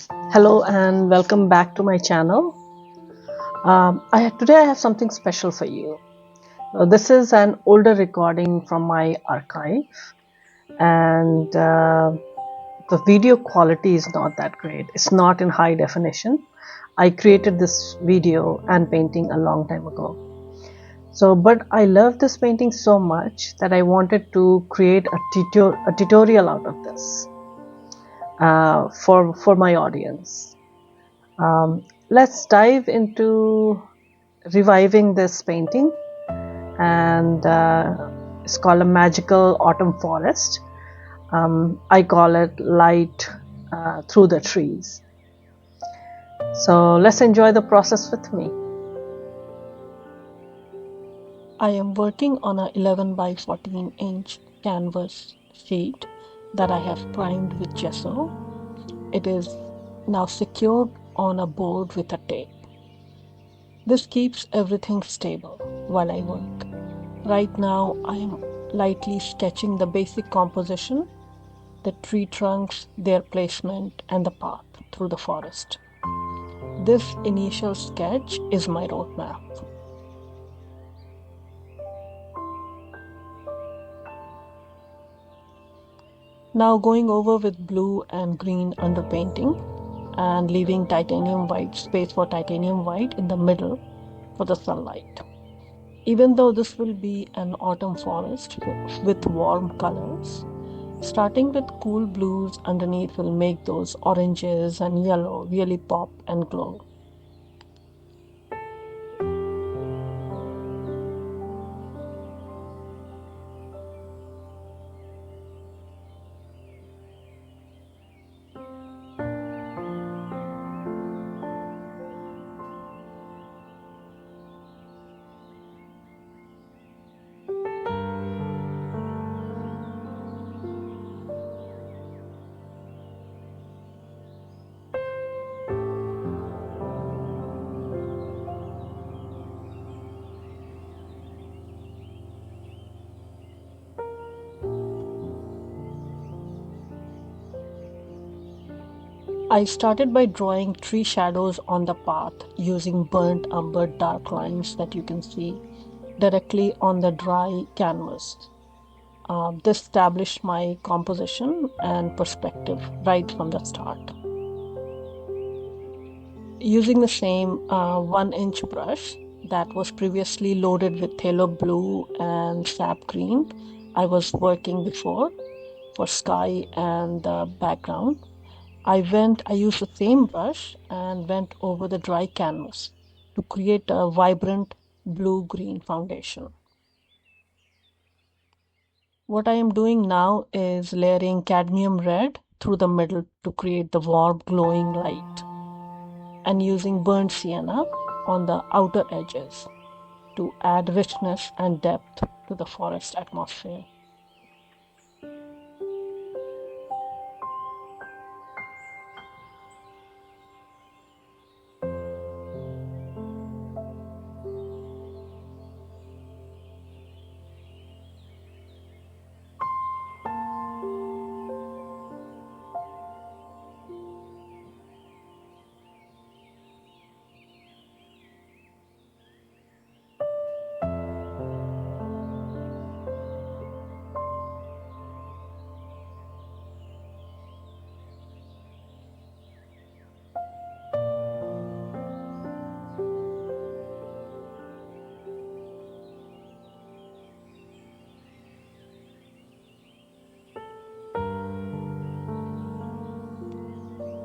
Hello and welcome back to my channel. Today I have something special for you. This is an older recording from my archive, and the video quality is not that great. It's not in high definition. I created this video and painting a long time ago. But I love this painting so much that I wanted to create a tutorial out of this for my audience. Let's dive into reviving this painting, and it's called a magical autumn forest. I call it light through the trees. So let's enjoy the process with me. I am working on a 11 by 14 inch canvas sheet that I have primed with gesso. It is now secured on a board with a tape. This keeps everything stable while I work. Right now I am lightly sketching the basic composition, the tree trunks, their placement, and the path through the forest. This initial sketch is my roadmap. Now going over with blue and green underpainting and leaving titanium white space for titanium white in the middle for the sunlight. Even though this will be an autumn forest with warm colors, starting with cool blues underneath will make those oranges and yellow really pop and glow. I started by drawing tree shadows on the path using burnt umber dark lines that you can see directly on the dry canvas. This established my composition and perspective right from the start. Using the same 1-inch brush that was previously loaded with Phthalo Blue and sap green I was working before for sky and the background, I used the same brush and went over the dry canvas to create a vibrant blue-green foundation. What I am doing now is layering cadmium red through the middle to create the warm glowing light, and using burnt sienna on the outer edges to add richness and depth to the forest atmosphere.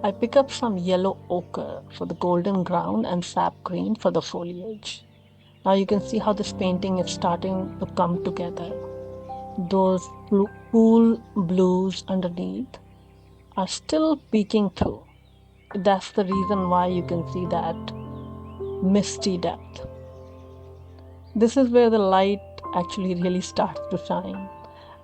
I pick up some yellow ochre for the golden ground and sap green for the foliage. Now you can see how this painting is starting to come together. Those cool blues underneath are still peeking through. That's the reason why you can see that misty depth. This is where the light actually really starts to shine.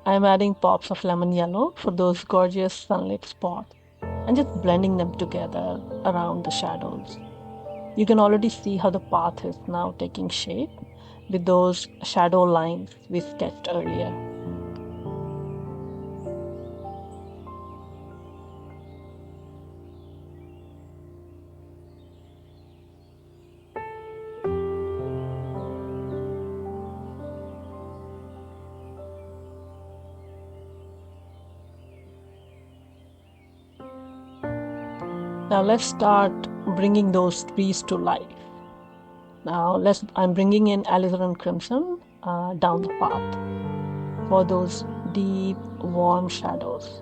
I'm adding pops of lemon yellow for those gorgeous sunlit spots and just blending them together around the shadows. You can already see how the path is now taking shape with those shadow lines we sketched earlier. Now let's start bringing those trees to life. Now I'm bringing in alizarin crimson down the path for those deep, warm shadows.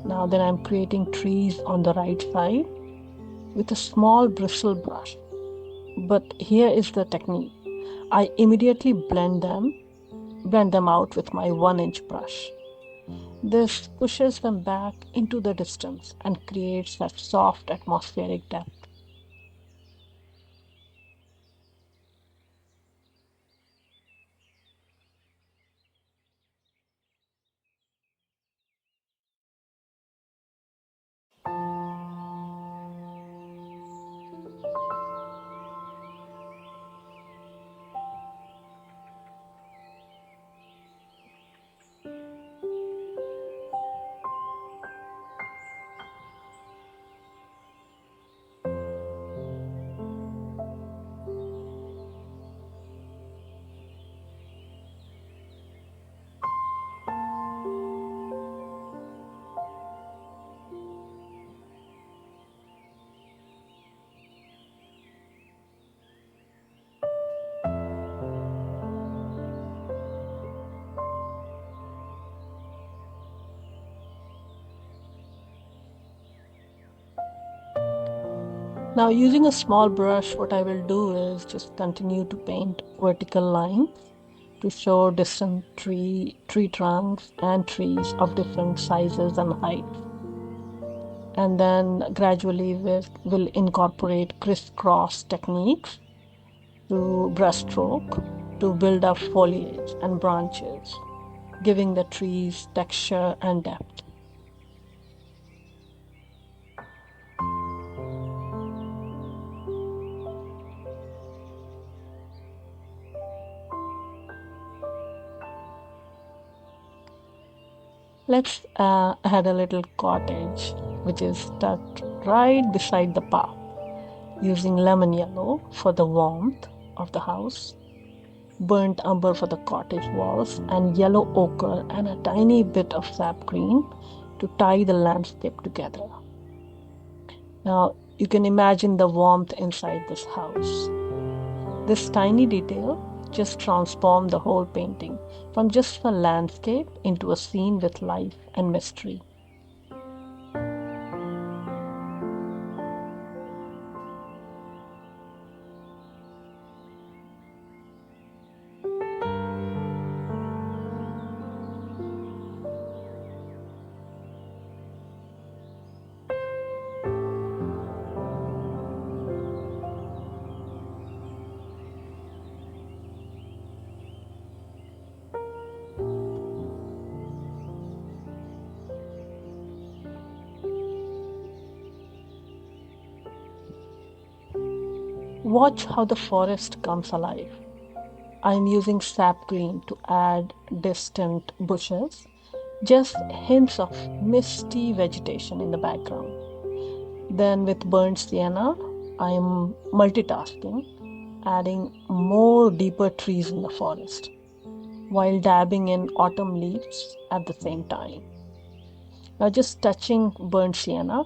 Now then I'm creating trees on the right side with a small bristle brush. But here is the technique. I immediately blend them out with my 1-inch brush. This pushes them back into the distance and creates that soft atmospheric depth. Now using a small brush, what I will do is just continue to paint vertical lines to show distant tree trunks and trees of different sizes and heights. And then gradually we'll incorporate crisscross techniques to brushstroke to build up foliage and branches, giving the trees texture and depth. Let's add a little cottage, which is tucked right beside the path, using lemon yellow for the warmth of the house, burnt umber for the cottage walls, and yellow ochre and a tiny bit of sap green to tie the landscape together. Now you can imagine the warmth inside this house. This tiny detail just transformed the whole painting from just a landscape into a scene with life and mystery. Watch how the forest comes alive. I'm using sap green to add distant bushes, just hints of misty vegetation in the background. Then with burnt sienna, I'm multitasking, adding more deeper trees in the forest, while dabbing in autumn leaves at the same time. Now just touching burnt sienna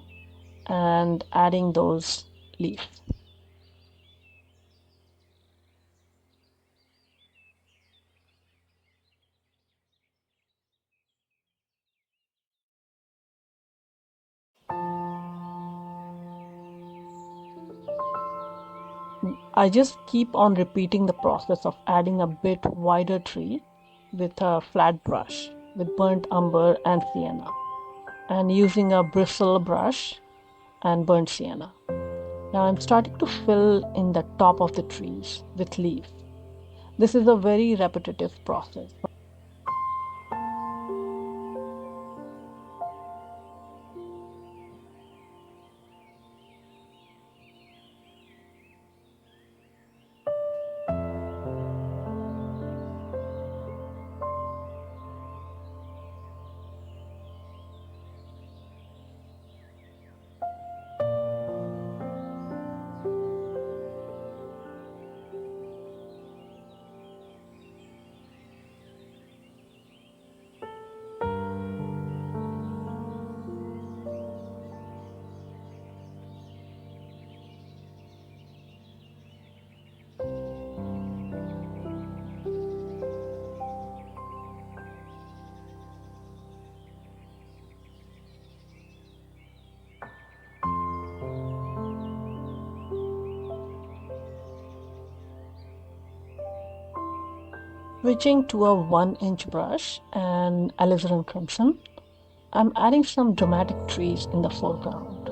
and adding those leaves. I just keep on repeating the process of adding a bit wider tree with a flat brush with burnt umber and sienna, and using a bristle brush and burnt sienna. Now I'm starting to fill in the top of the trees with leaves. This is a very repetitive process. Switching to a 1-inch brush and alizarin crimson, I'm adding some dramatic trees in the foreground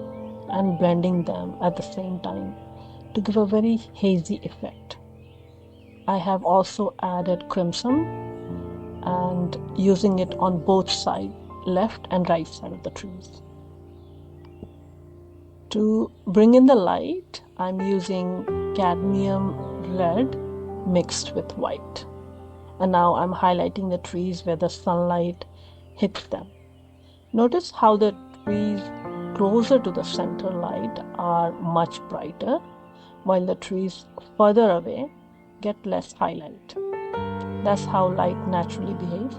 and blending them at the same time to give a very hazy effect. I have also added crimson and using it on both sides, left and right side of the trees. To bring in the light, I'm using Cadmium Red mixed with white. And now I'm highlighting the trees where the sunlight hits them. Notice how the trees closer to the center light are much brighter, while the trees further away get less highlight. That's how light naturally behaves.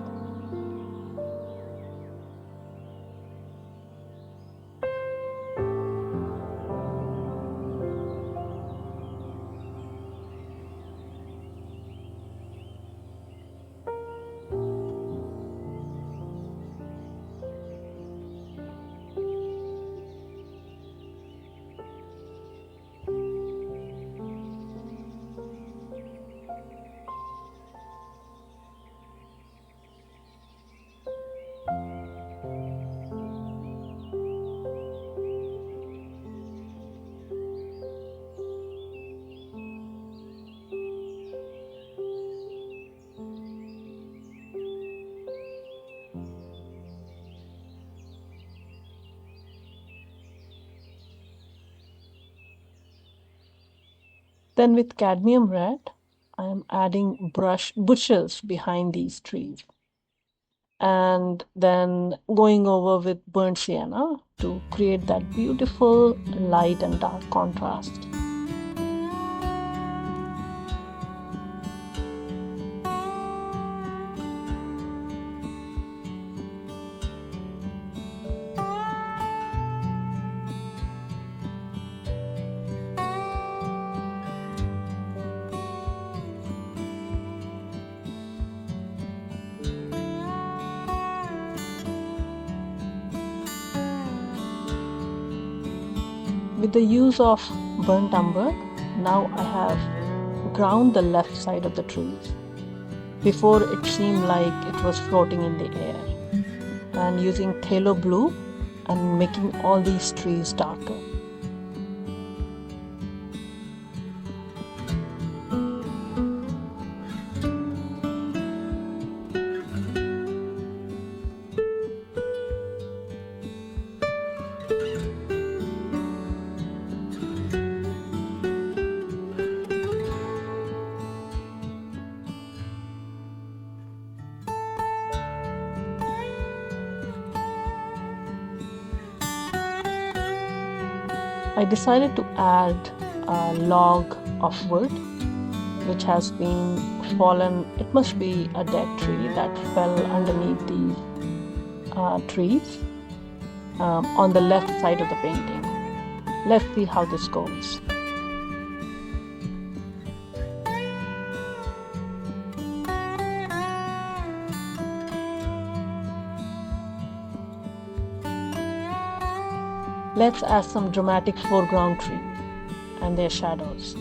Then with Cadmium Red, I am adding bushes behind these trees. And then going over with burnt sienna to create that beautiful light and dark contrast. With the use of burnt umber, now I have ground the left side of the trees. Before it seemed like it was floating in the air. And using Phthalo Blue and making all these trees darker. I decided to add a log of wood which has been fallen. It must be a dead tree that fell underneath these trees on the left side of the painting. Let's see how this goes. Let's add some dramatic foreground trees and their shadows.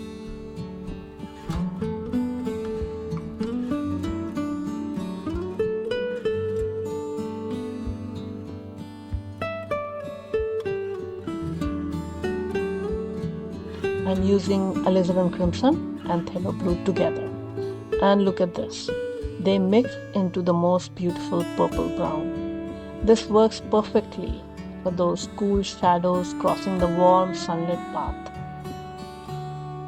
I'm using alizarin crimson and Phthalo Blue together. And look at this. They mix into the most beautiful purple brown. This works perfectly for those cool shadows crossing the warm sunlit path.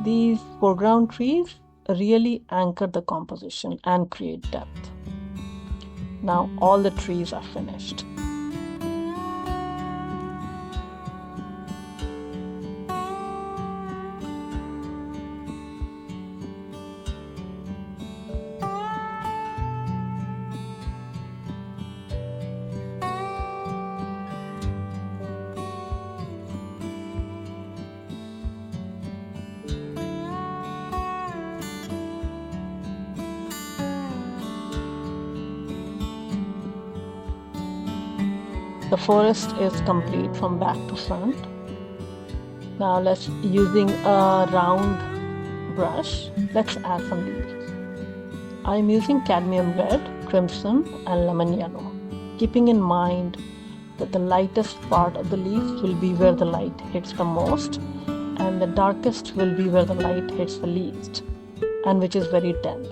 These foreground trees really anchor the composition and create depth. Now all the trees are finished. The forest is complete from back to front. Now using a round brush, let's add some leaves. I'm using cadmium red, crimson, and lemon yellow, keeping in mind that the lightest part of the leaf will be where the light hits the most, and the darkest will be where the light hits the least, and which is very dense.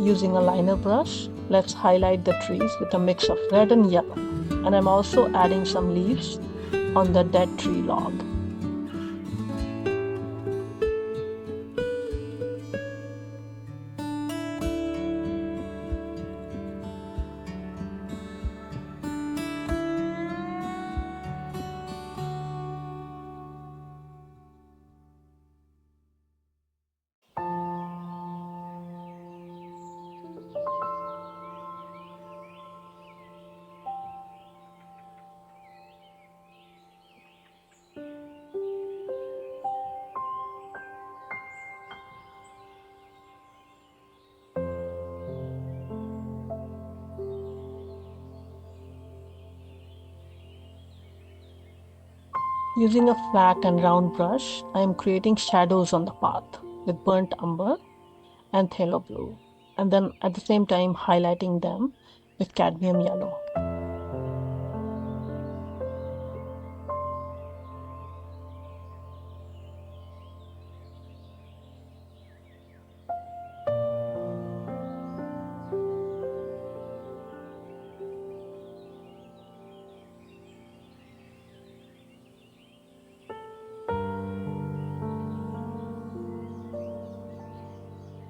Using a liner brush, let's highlight the trees with a mix of red and yellow. And I'm also adding some leaves on the dead tree log. Using a flat and round brush, I am creating shadows on the path with burnt umber and phthalo blue, and then at the same time highlighting them with cadmium yellow.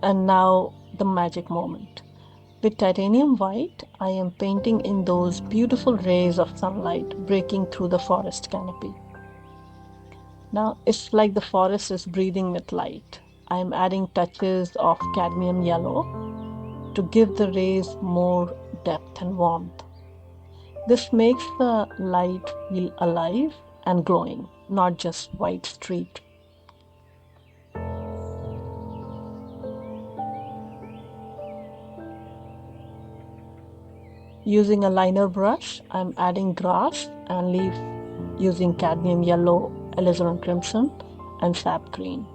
And now the magic moment. With titanium white, I am painting in those beautiful rays of sunlight breaking through the forest canopy. Now it's like the forest is breathing with light. I am adding touches of cadmium yellow to give the rays more depth and warmth. This makes the light feel alive and glowing, not just white streaked. Using a liner brush, I'm adding grass and leaf using cadmium yellow, alizarin crimson, and sap green.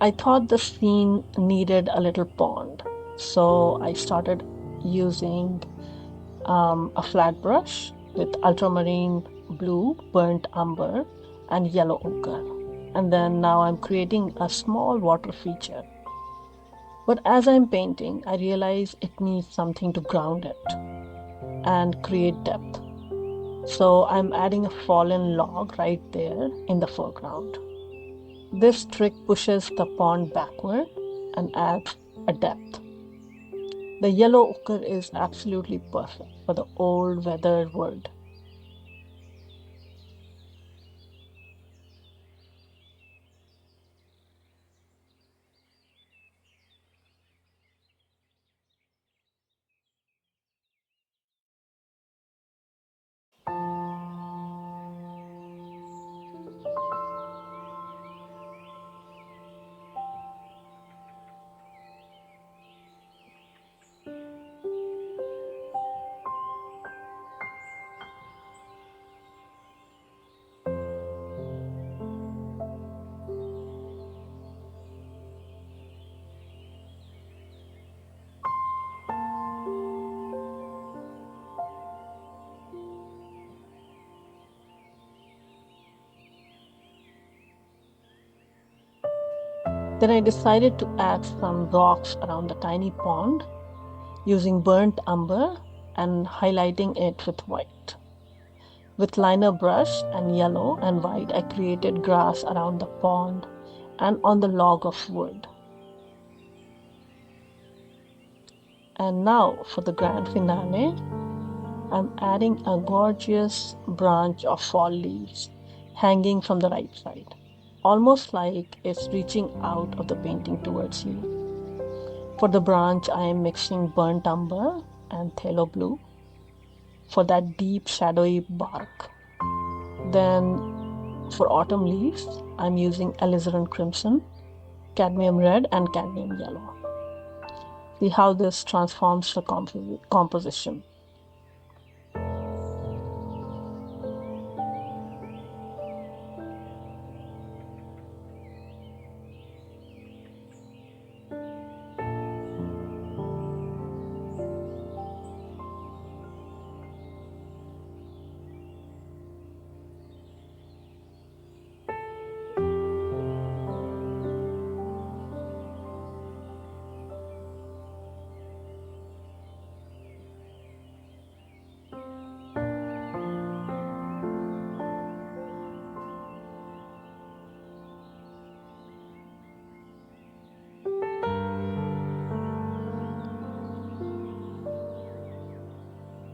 I thought the scene needed a little pond, so I started using a flat brush with ultramarine blue, burnt umber, and yellow ochre. And then now I'm creating a small water feature. But as I'm painting, I realize it needs something to ground it and create depth. So I'm adding a fallen log right there in the foreground. This trick pushes the pond backward and adds a depth. The yellow ochre is absolutely perfect for the old weathered wood. Then I decided to add some rocks around the tiny pond using burnt umber and highlighting it with white. With liner brush and yellow and white, I created grass around the pond and on the log of wood. And now for the grand finale, I'm adding a gorgeous branch of fall leaves hanging from the right side, almost like it's reaching out of the painting towards you. For the branch, I am mixing burnt umber and phthalo blue for that deep shadowy bark. Then for autumn leaves, I'm using alizarin crimson, cadmium red, and cadmium yellow. See how this transforms the composition.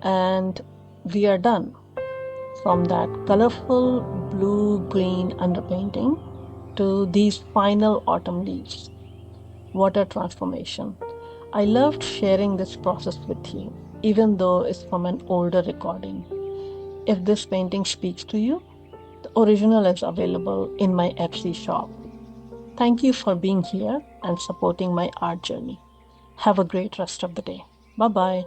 And we are done. From that colorful blue-green underpainting to these final autumn leaves. What a transformation. I loved sharing this process with you, even though it's from an older recording. If this painting speaks to you, the original is available in my Etsy shop. Thank you for being here and supporting my art journey. Have a great rest of the day. Bye bye.